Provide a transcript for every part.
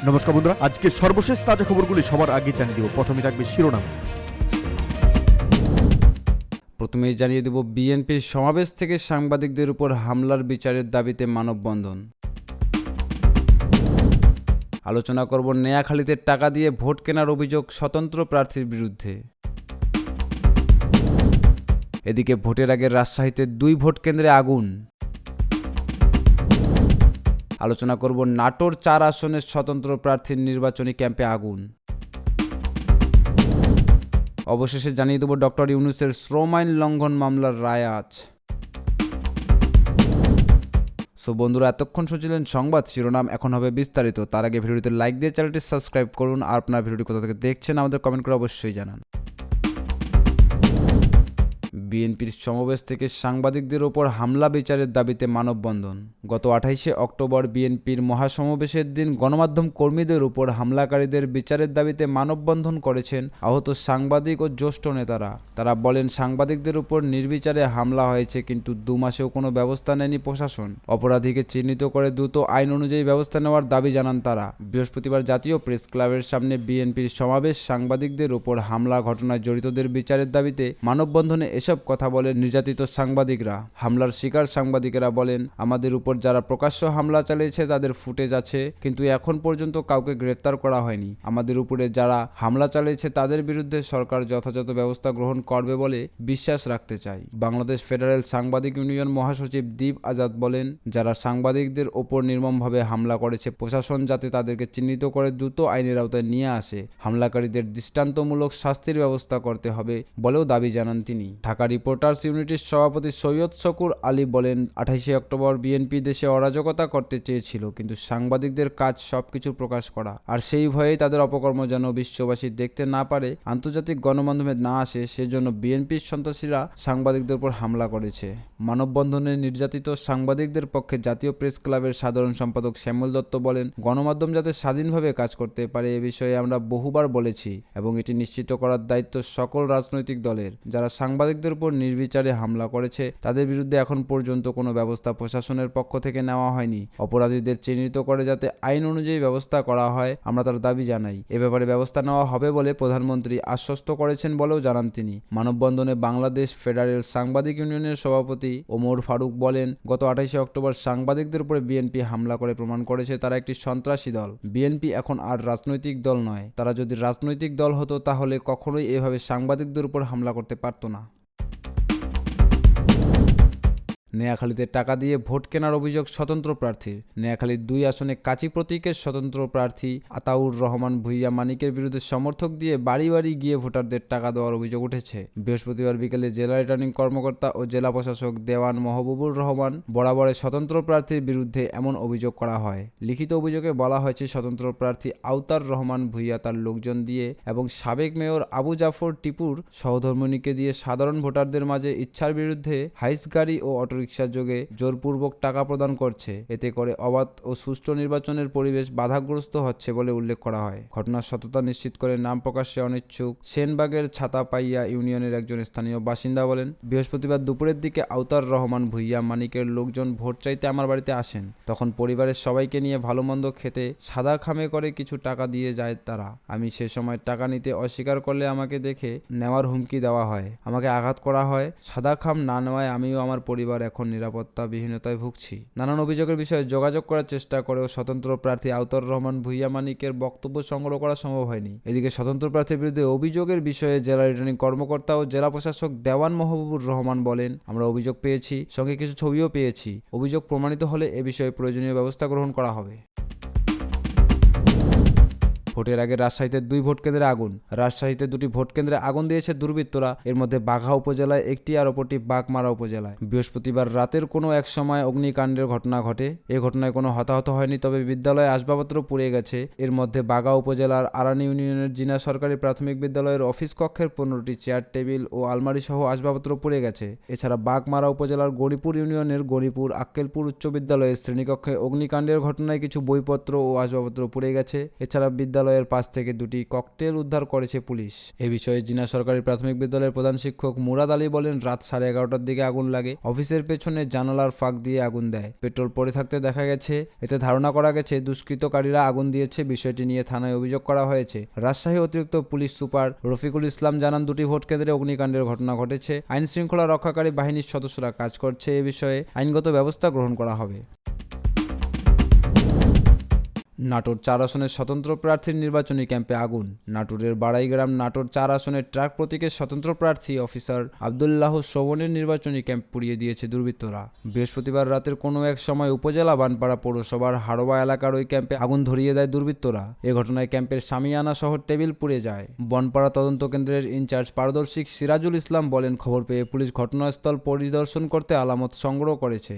নমস্কার বন্ধুরা, আজকে সর্বশেষ তাজা খবরগুলি সবার আগে জানিয়ে দেব। প্রথমে থাকবে শিরোনাম। প্রথমেই জানিয়ে দেব, বিএনপির সমাবেশ থেকে সাংবাদিকদের উপর হামলার বিচারের দাবিতে মানববন্ধন। আলোচনা করব নেয়াখালীতে টাকা দিয়ে ভোট কেনার অভিযোগ স্বতন্ত্র প্রার্থীর বিরুদ্ধে। এদিকে ভোটের আগে রাজশাহীতে 2 ভোট কেন্দ্রে আগুন। আলোচনা করব নাটোর 4 আসনের স্বতন্ত্র প্রার্থীর নির্বাচনী ক্যাম্পে আগুন। অবশেষে জানিয়ে দেব ডক্টর ইউনূসের শ্রম আইন লঙ্ঘন মামলার রায় আজ। সো বন্ধুরা, এতক্ষণ শুনছিলেন সংবাদ শিরোনাম, এখন হবে বিস্তারিত। তার আগে ভিডিওতে লাইক দিয়ে চ্যানেলটি সাবস্ক্রাইব করুন, আর আপনার ভিডিওটি কোথা থেকে দেখছেন আমাদের কমেন্ট করে অবশ্যই জানান। বিএনপির সমাবেশ থেকে সাংবাদিকদের ওপর হামলা বিচারের দাবিতে মানববন্ধন। গত 28শে অক্টোবর বিএনপির মহাসমাবেশের দিন গণমাধ্যম কর্মীদের উপর হামলাকারীদের বিচারের দাবিতে মানববন্ধন করেছেন আহত সাংবাদিক ও জ্যেষ্ঠ নেতারা। তারা বলেন, সাংবাদিকদের উপর নির্বিচারে হামলা হয়েছে, কিন্তু 2 মাসেও কোনো ব্যবস্থা নেয়নি প্রশাসন। অপরাধীকে চিহ্নিত করে দ্রুত আইন অনুযায়ী ব্যবস্থা নেওয়ার দাবি জানান তারা। বৃহস্পতিবার জাতীয় প্রেস ক্লাবের সামনে বিএনপির সমাবেশ সাংবাদিকদের উপর হামলা ঘটনায় জড়িতদের বিচারের দাবিতে মানববন্ধনে এসব কথা বলেন নির্যাতিত সাংবাদিকরা। হামলার শিকার সাংবাদিকেরা বলেন, আমাদের উপর যারা প্রকাশ্য হামলা চালিয়েছে তাদের ফুটেজ আছে, কিন্তু এখন পর্যন্ত কাউকে গ্রেফতার করা হয়নি। আমাদের উপরে যারা হামলা চালিয়েছে তাদের বিরুদ্ধে সরকার যথাযথ ব্যবস্থা গ্রহণ করবে বলে বিশ্বাস রাখতে চাই। বাংলাদেশ ফেডারেল সাংবাদিক ইউনিয়ন মহাসচিব দীপ আজাদ বলেন, যারা সাংবাদিকদের ওপর নির্মমভাবে হামলা করেছে, প্রশাসন যাতে তাদেরকে চিহ্নিত করে দ্রুত আইনের আওতায় নিয়ে আসে। হামলাকারীদের দৃষ্টান্তমূলক শাস্তির ব্যবস্থা করতে হবে বলেও দাবি জানান তিনি। ঢাকা রিপোর্টার্স ইউনিটির সভাপতি সৈয়দ শকুর আলী বলেন, 28শে অক্টোবর বিএনপি দেশে অরাজকতা করতে চেয়েছিল, কিন্তু সাংবাদিকদের কাজ সবকিছু প্রকাশ করা, আর সেই ভয়েই তাদের অপকর্ম যেন বিশ্ববাসী দেখতে না পারে, আন্তর্জাতিক গণমাধ্যমে না আসে, সেজন্য বিএনপির সন্ত্রাসীরা সাংবাদিকদের উপর হামলা করেছে। মানববন্ধনে নির্যাতিত সাংবাদিকদের পক্ষে জাতীয় প্রেস ক্লাবের সাধারণ সম্পাদক শ্যামল দত্ত বলেন, গণমাধ্যম যাতে স্বাধীনভাবে কাজ করতে পারে এ বিষয়ে আমরা বহুবার বলেছি এবং এটি নিশ্চিত করার দায়িত্ব সকল রাজনৈতিক দলের। যারা সাংবাদিকদের উপর নির্বিচারে হামলা করেছে তাদের বিরুদ্ধে এখন পর্যন্ত কোনো ব্যবস্থা প্রশাসনের পক্ষ থেকে নেওয়া হয়নি। অপরাধীদের চিহ্নিত করে যাতে আইন অনুযায়ী ব্যবস্থা করা হয়, আমরা তার দাবি জানাই। এ ব্যাপারে ব্যবস্থা নেওয়া হবে বলে প্রধানমন্ত্রী আশ্বস্ত করেছেন বলেও জানান তিনি। মানববন্ধনে বাংলাদেশ ফেডারেল সাংবাদিক ইউনিয়নের সভাপতি ওমর ফারুক বলেন, গত 28শে অক্টোবর সাংবাদিকদের উপরে বিএনপি হামলা করে প্রমাণ করেছে তারা একটি সন্ত্রাসী দল। বিএনপি এখন আর রাজনৈতিক দল নয়। তারা যদি রাজনৈতিক দল হতো তাহলে কখনোই এভাবে সাংবাদিকদের উপর হামলা করতে পারত না। নেয়াখালীতে টাকা দিয়ে ভোট কেনার অভিযোগ স্বতন্ত্র প্রার্থীর। নেয়াখালীর 2 আসনে কাচি প্রতীকের স্বতন্ত্র প্রার্থী আতাউর রহমান ভূঁইয়া মানিকের বিরুদ্ধে সমর্থক দিয়ে বাড়ি বাড়ি গিয়ে ভোটারদের টাকা দেওয়ার অভিযোগ উঠেছে। বৃহস্পতিবার বিকেলে জেলা রিটার্নিং কর্মকর্তা ও জেলা প্রশাসক দেওয়ান মহবুবুর রহমান বরাবরের স্বতন্ত্র প্রার্থীর বিরুদ্ধে এমন অভিযোগ করা হয়। লিখিত অভিযোগে বলা হয়েছে, স্বতন্ত্র প্রার্থী আতাউর রহমান ভূঁইয়া তার লোকজন দিয়ে এবং সাবেক মেয়র আবু জাফর টিপুর সহধর্মিণীকে দিয়ে সাধারণ ভোটারদের মাঝে ইচ্ছার বিরুদ্ধে হাইস গাড়ি ও অটোরিকশার যোগে জোরপূর্বক টাকা প্রদান করছে। এতে করে অবাধ ও সুষ্ঠু নির্বাচনের পরিবেশ বাধাগ্রস্ত হচ্ছে বলে উল্লেখ করা হয়। ঘটনার সত্যতা নিশ্চিত করে নাম প্রকাশে অনিচ্ছুক সেনবাগের ছাতাপাইয়া ইউনিয়নের একজন স্থানীয় বাসিন্দা বলেন, বৃহস্পতিবার দুপুরের দিকে আতাউর রহমান ভূঁইয়া মানিকের লোকজন ভোট চাইতে আমার বাড়িতে আসেন। তখন পরিবারের সবাইকে নিয়ে ভালো মন্দ খেতে সাদা খামে করে কিছু টাকা দিয়ে যায় তারা। আমি সে সময় টাকা নিতে অস্বীকার করলে আমাকে দেখে নেওয়ার হুমকি দেওয়া হয়, আমাকে আঘাত করা হয়। সাদা খাম না নেওয়ায় আমিও আমার পরিবার এখন নিরাপত্তাবিহীনতায় ভুগছি। নানান অভিযোগের বিষয়ে যোগাযোগ করার চেষ্টা করেও স্বতন্ত্র প্রার্থী আতাউর রহমান ভূঁইয়া মানিকের বক্তব্য সংগ্রহ করা সম্ভব হয়নি। এদিকে স্বতন্ত্র প্রার্থীর বিরুদ্ধে অভিযোগের বিষয়ে জেলা রিটার্নিং কর্মকর্তা ও জেলা প্রশাসক দেওয়ান মহবুবুর রহমান বলেন, আমরা অভিযোগ পেয়েছি, সঙ্গে কিছু ছবিও পেয়েছি। অভিযোগ প্রমাণিত হলে এ বিষয়ে প্রয়োজনীয় ব্যবস্থা গ্রহণ করা হবে। ভোটের আগে রাজশাহীতে 2 ভোট কেন্দ্রে আগুন। রাজশাহীতে 2টি ভোট কেন্দ্রে আগুন দিয়েছে দুর্বৃত্তরা। এর মধ্যে বাঘা উপজেলায় একটি আর অপরটি বাঘমারা উপজেলায়। বৃহস্পতিবার রাতের কোনো এক সময় অগ্নিকাণ্ডের ঘটনা ঘটে। এ ঘটনায় কোনো হতাহত হয়নি, তবে বিদ্যালয়ে আসবাবপত্র পুড়ে গেছে। এর মধ্যে বাঘা উপজেলার আরানি ইউনিয়নের জিনা সরকারি প্রাথমিক বিদ্যালয়ের অফিস কক্ষের 15টি চেয়ার টেবিল ও আলমারি সহ আসবাবপত্র পুড়ে গেছে। এছাড়া বাঘমারা উপজেলার গণিপুর ইউনিয়নের গণিপুর আক্কেলপুর উচ্চ বিদ্যালয়ের শ্রেণীকক্ষে অগ্নিকাণ্ডের ঘটনায় কিছু বইপত্র ও আসবাবপত্র পুড়ে গেছে। এছাড়া বিদ্যালয় বিদ্যালয়ের পাশ থেকে দুটি ককটেল উদ্ধার করেছে পুলিশ। এ বিষয়ে জিনা সরকারি প্রাথমিক বিদ্যালয়ের প্রধান শিক্ষক মুরাদ আলী বলেন, রাত 11:30টার দিকে আগুন লাগে। অফিসের পেছনে জানালার ফাঁক দিয়ে আগুন দেয়। পেট্রোল পড়ে থাকতে দেখা গেছে। এতে ধারণা করা গেছে দুষ্কৃতকারীরা আগুন দিয়েছে। বিষয়টি নিয়ে থানায় অভিযোগ করা হয়েছে। রাজশাহী অতিরিক্ত পুলিশ সুপার রফিকুল ইসলাম জানান, দুটি ভোট কেন্দ্রে অগ্নিকাণ্ডের ঘটনা ঘটেছে। আইন শৃঙ্খলা রক্ষাকারী বাহিনীর সদস্যরা কাজ করছে। এ বিষয়ে আইনগত ব্যবস্থা গ্রহণ করা হবে। নাটোর 4 আসনের স্বতন্ত্র প্রার্থীর নির্বাচনী ক্যাম্পে আগুন। নাটোরের বাড়াইগ্রাম নাটোর 4 আসনের ট্রাক প্রতীকের স্বতন্ত্র প্রার্থী অফিসার আবদুল্লাহ শোভনের নির্বাচনী ক্যাম্প পুড়িয়ে দিয়েছে দুর্বৃত্তরা। বৃহস্পতিবার রাতের কোনো এক সময় উপজেলা বানপাড়া পৌরসভার হাড়োবা এলাকার ওই ক্যাম্পে আগুন ধরিয়ে দেয় দুর্বৃত্তরা। এ ঘটনায় ক্যাম্পের সামিয়ানা সহ টেবিল পুড়ে যায়। বনপাড়া তদন্ত কেন্দ্রের ইনচার্জ পারদর্শী সিরাজুল ইসলাম বলেন, খবর পেয়ে পুলিশ ঘটনাস্থল পরিদর্শন করতে আলামত সংগ্রহ করেছে।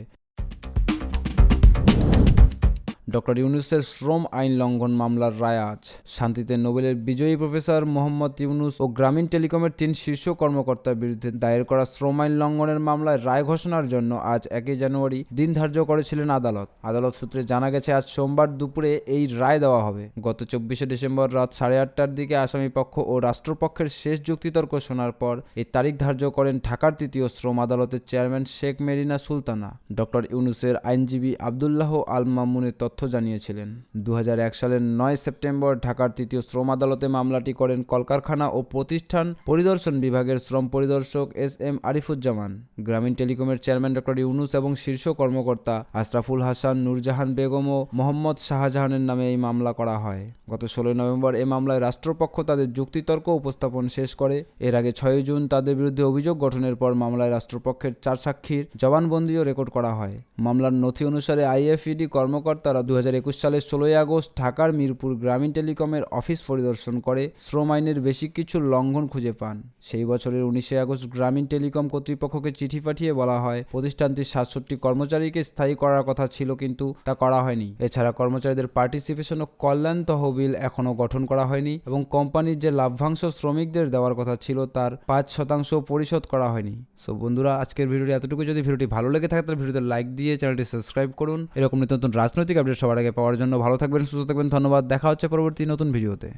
ডক্টর ইউনূসের শ্রম আইন লঙ্ঘন মামলার রায় আজ। শান্তিতে নোবেলের বিজয়ী প্রফেসর মোহাম্মদ ইউনূস ও গ্রামীণ টেলিকমের 3 শীর্ষ কর্মকর্তার বিরুদ্ধে দায়ের করা শ্রম আইন লঙ্ঘনের মামলায় রায় ঘোষণার জন্য আজ 1 জানুয়ারি দিন ধার্য করেছিলেন আদালত। আদালত সূত্রে জানা গেছে, আজ সোমবার দুপুরে এই রায় দেওয়া হবে। গত 24শে ডিসেম্বর রাত 8:30টার দিকে আসামিপক্ষ ও রাষ্ট্রপক্ষের শেষ যুক্তিতর্ক শোনার পর এই তারিখ ধার্য করেন ঢাকার 3য় শ্রম আদালতের চেয়ারম্যান শেখ মেরিনা সুলতানা। ডক্টর ইউনূসের আইনজীবী আবদুল্লাহ আল মামুনের তথ্য জানিয়েছিলেন। 2001 সালের 9 সেপ্টেম্বর ঢাকার 3য় শ্রম আদালতে মামলাটি করেন কলকারখানা ও প্রতিষ্ঠান পরিদর্শন বিভাগের শ্রম পরিদর্শক SM আরিফুজ্জামান। গ্রামীণ টেলিকমের চেয়ারম্যান ডক্টর ইউনূস এবং শীর্ষ কর্মকর্তা আশরাফুল হাসান, নূরজাহান বেগম ও মোহাম্মদ শাহজাহানের নামে এই মামলা করা হয়। গত 16 নভেম্বর এ মামলায় রাষ্ট্রপক্ষ তাদের যুক্তিতর্ক উপস্থাপন শেষ করে। এর আগে 6 জুন তাদের বিরুদ্ধে অভিযোগ গঠনের পর মামলায় রাষ্ট্রপক্ষের 4 সাক্ষীর জবানবন্দিও রেকর্ড করা হয়। মামলার নথি অনুসারে IFED কর্মকর্তারা 2021 সালের 16 আগস্ট ঢাকার মিরপুর গ্রামীণ টেলিকমের অফিস পরিদর্শন করে শ্রম আইনের বেশি কিছু লঙ্ঘন খুঁজে পান। সেই বছরের 19 আগস্ট গ্রামীণ টেলিকম কর্তৃপক্ষকে চিঠি পাঠিয়ে বলা হয়, প্রতিষ্ঠানটির 67 কর্মচারীকে স্থায়ী করার কথা ছিল, কিন্তু তা করা হয়নি। এছাড়া কর্মচারীদের পার্টিসিপেশন ও কল্যাণ তহবিল এখনও গঠন করা হয়নি এবং কোম্পানির যে লাভ্যাংশ শ্রমিকদের দেওয়ার কথা ছিল তার 5% পরিশোধ করা হয়নি। সো বন্ধুরা, আজকের ভিডিওটি এতটুকু। যদি ভিডিওটি ভালো লেগে থাকে তাহলে ভিডিওতে লাইক দিয়ে চ্যানেলটি সাবস্ক্রাইব করুন। এরকম নতুন নতুন রাজনৈতিক আপডেট সবার আগে পাওয়ার জন্য ভালো থাকবেন, সুস্থ থাকবেন। ধন্যবাদ। দেখা হচ্ছে পরবর্তী নতুন ভিডিওতে।